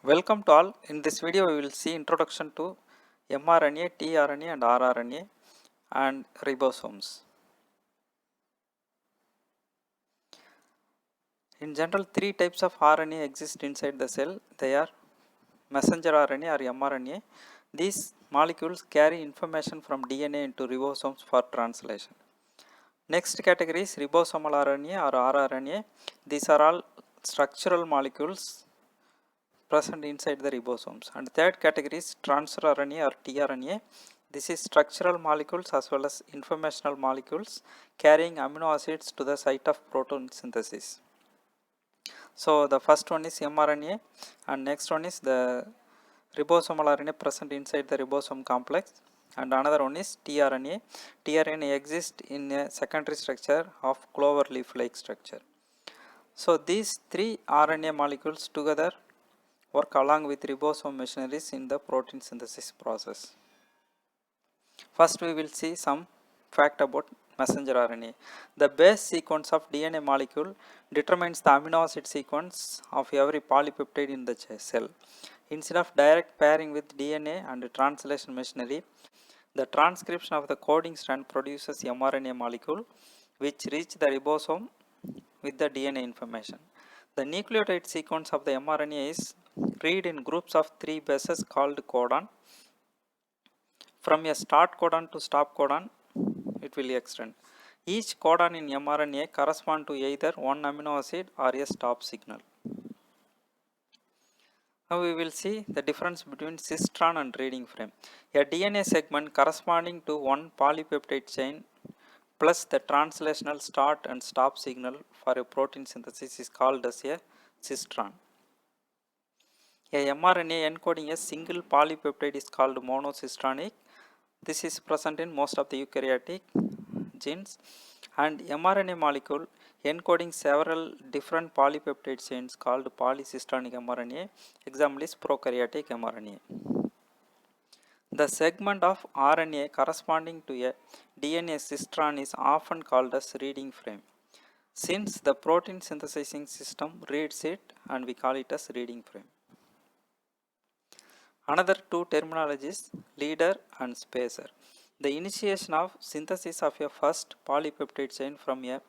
Welcome to all. In this video, we will see introduction to mRNA, tRNA, and rRNA and ribosomes. In general, three types of RNA exist inside the cell. They are messenger RNA or mRNA. These molecules carry information from DNA into ribosomes for translation. Next category is ribosomal RNA or rRNA. These are all structural molecules present inside the ribosomes. And third category is transfer RNA or tRNA. This is structural molecules as well as informational molecules carrying amino acids to the site of protein synthesis. So the first one is mRNA and next one is the ribosomal RNA present inside the ribosome complex, and another one is tRNA. tRNA exists in a secondary structure of clover leaf like structure. So these three RNA molecules together work along with ribosome machineries in the protein synthesis process. First we will see some fact about messenger RNA. The base sequence of DNA molecule determines the amino acid sequence of every polypeptide in the cell. Instead of direct pairing with DNA and translation machinery, the transcription of the coding strand produces mRNA molecule which reach the ribosome with the DNA information. The nucleotide sequence of the mRNA is read in groups of 3 bases called codon. From a start codon to stop codon, it will extend. Each codon in mRNA corresponds to either one amino acid or a stop signal. Now we will see the difference between cistron and reading frame. A DNA segment corresponding to one polypeptide chain plus the translational start and stop signal for a protein synthesis is called as a cistron. A mRNA encoding a single polypeptide is called monocistronic. This is present in most of the eukaryotic genes, and mRNA molecule encoding several different polypeptide chains called polycistronic mRNA. Example is prokaryotic mRNA. The segment of RNA corresponding to a DNA cistron is often called as reading frame, since the protein synthesizing system reads it and we call it as reading frame. Another two terminologies, leader and spacer. The initiation of synthesis of a first polypeptide chain from a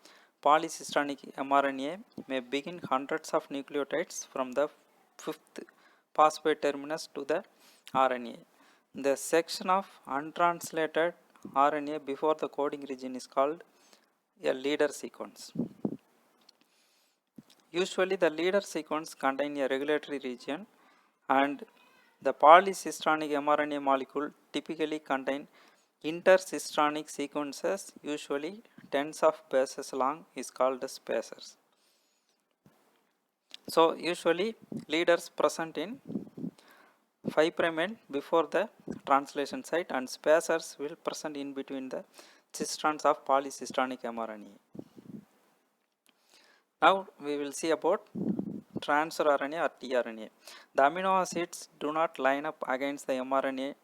polycistronic mRNA may begin hundreds of nucleotides from the fifth phosphate terminus to the RNA. The section of untranslated RNA before the coding region is called a leader sequence. Usually the leader sequence contains a regulatory region, and the polycistronic mRNA molecule typically contain intercistronic sequences, usually tens of bases long, is called spacers. So usually leaders present in 5' end before the translation site, and spacers will present in between the cistrons of polycistronic mRNA. Now we will see about transfer RNA or tRNA. The amino acids do not line up against the mRNA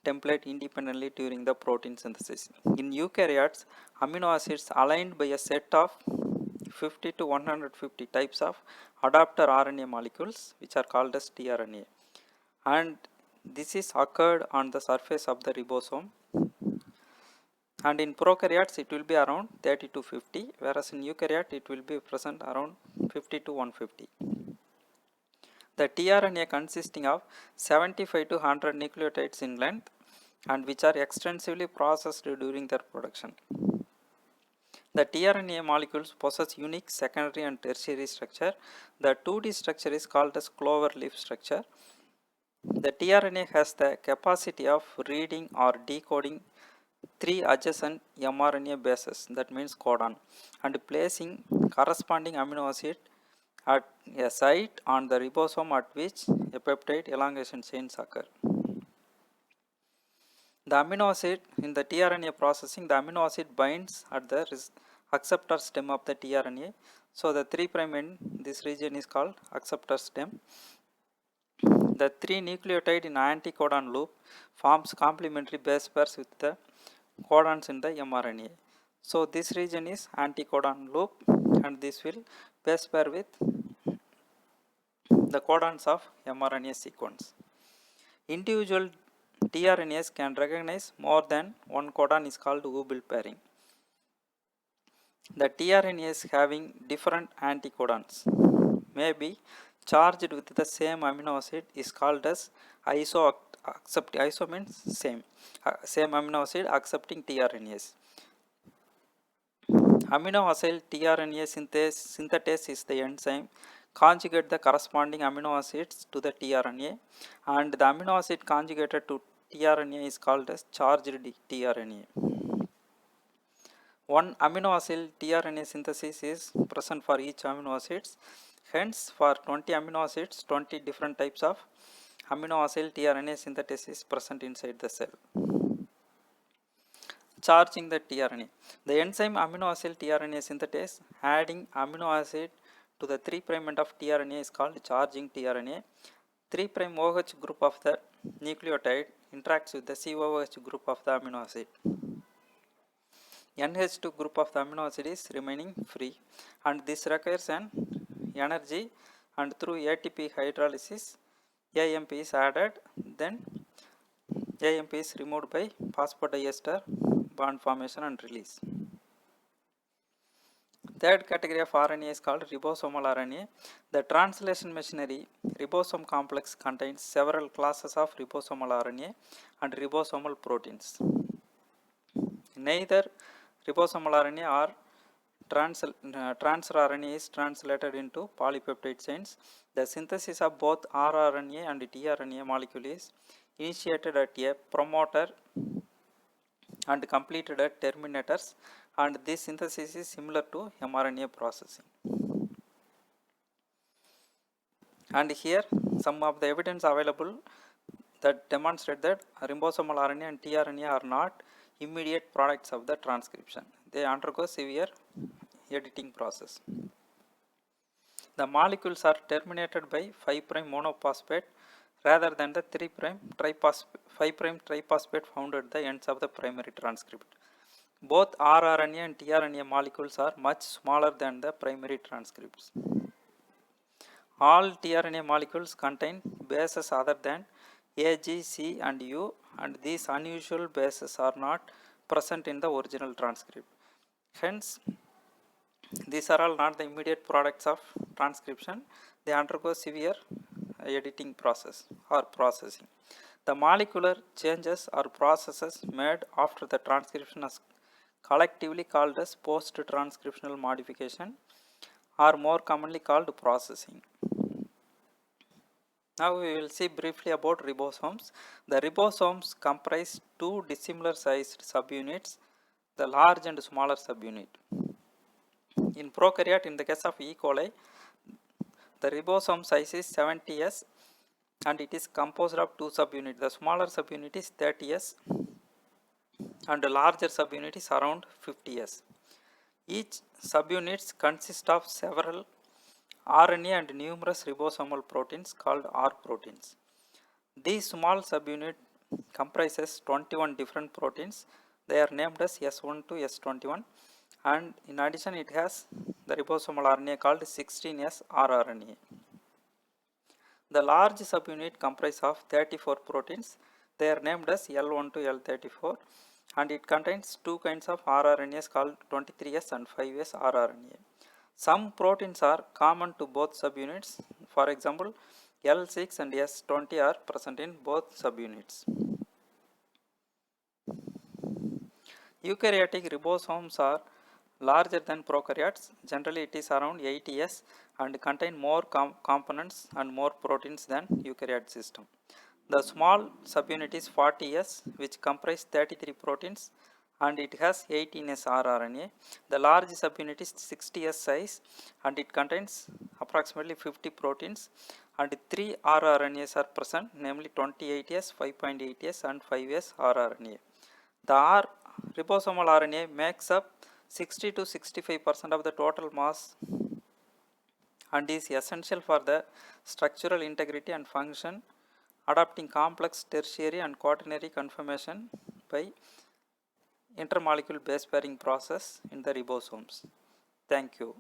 template independently during the protein synthesis. In eukaryotes, amino acids aligned by a set of 50 to 150 types of adapter RNA molecules, which are called as tRNA, and this is occurred on the surface of the ribosome, and in prokaryotes it will be around 30 to 50, whereas in eukaryote it will be present around 50 to 150. The tRNA consisting of 75 to 100 nucleotides in length and which are extensively processed during their production. The tRNA molecules possess unique secondary and tertiary structure. The 2D structure is called as clover leaf structure. The tRNA has the capacity of reading or decoding 3 adjacent mRNA bases, that means codon, and placing corresponding amino acid at a site on the ribosome at which a peptide elongation chains occur. The amino acid in the tRNA processing, the amino acid binds at the acceptor stem of the tRNA. So the 3' end, this region is called acceptor stem. The 3 nucleotide in anticodon loop forms complementary base pairs with the codons in the mRNA. So this region is anticodon loop, and this will base pair with the codons of mRNA sequence. Individual tRNAs can recognize more than one codon is called ubil pairing. The tRNAs having different anticodons may be charged with the same amino acid is called as iso means same amino acid accepting tRNAs. Amino acid tRNA synthetase is the enzyme conjugate the corresponding amino acids to the tRNA, and the amino acid conjugated to tRNA is called as charged tRNA. One amino acid tRNA synthesis is present for each amino acids. Hence, for 20 amino acids, 20 different types of amino acid tRNA synthesis is present inside the cell. Charging the tRNA. The enzyme amino acid tRNA synthetase adding amino acid to the 3' end of tRNA is called charging tRNA. 3' OH group of the nucleotide interacts with the COOH group of the amino acid. NH2 group of the amino acid is remaining free, and this requires an energy, and through ATP hydrolysis AMP is added, then AMP is removed by phosphodiester bond formation and release. Third category of RNA is called ribosomal RNA. The translation machinery ribosome complex contains several classes of ribosomal RNA and ribosomal proteins. Neither ribosomal RNA or transfer RNA is translated into polypeptide chains. The synthesis of both rRNA and tRNA molecule is initiated at a promoter and completed at terminators, and this synthesis is similar to mRNA processing. And here some of the evidence available that demonstrate that ribosomal RNA and tRNA are not immediate products of the transcription. They undergo severe editing process. The molecules are terminated by 5' monophosphate rather than the 5' triphosphate found at the ends of the primary transcript. Both rRNA and tRNA molecules are much smaller than the primary transcripts. All tRNA molecules contain bases other than A, G, C and U, and these unusual bases are not present in the original transcript. Hence, these are all not the immediate products of transcription. They undergo severe editing process or processing. The molecular changes or processes made after the transcription is collectively called as post-transcriptional modification, or more commonly called processing. Now we will see briefly about ribosomes. The ribosomes comprise two dissimilar sized subunits, the large and smaller subunit. In prokaryote, in the case of E. coli, the ribosome size is 70S and it is composed of two subunits. The smaller subunit is 30S and the larger subunit is around 50S. Each subunits consist of several RNA and numerous ribosomal proteins called R proteins. These small subunit comprises 21 different proteins. They are named as S1 to S21, and in addition it has the ribosomal RNA called 16S rRNA. The large subunit comprises of 34 proteins. They are named as L1 to L34, and it contains two kinds of rRNAs called 23S and 5S rRNA. Some proteins are common to both subunits. For example, L6 and S20 are present in both subunits. Eukaryotic ribosomes are larger than prokaryotes. Generally it is around 80S and contain more components and more proteins than eukaryote system. The small subunit is 40S, which comprise 33 proteins, and it has 18S rRNA. The large subunit is 60S size and it contains approximately 50 proteins, and 3 rRNAs are present, namely 28S, 5.8S and 5S rRNA. The ribosomal RNA makes up 60 to 65% of the total mass and is essential for the structural integrity and function, adopting complex tertiary and quaternary conformation by intermolecule base pairing process in the ribosomes. Thank you.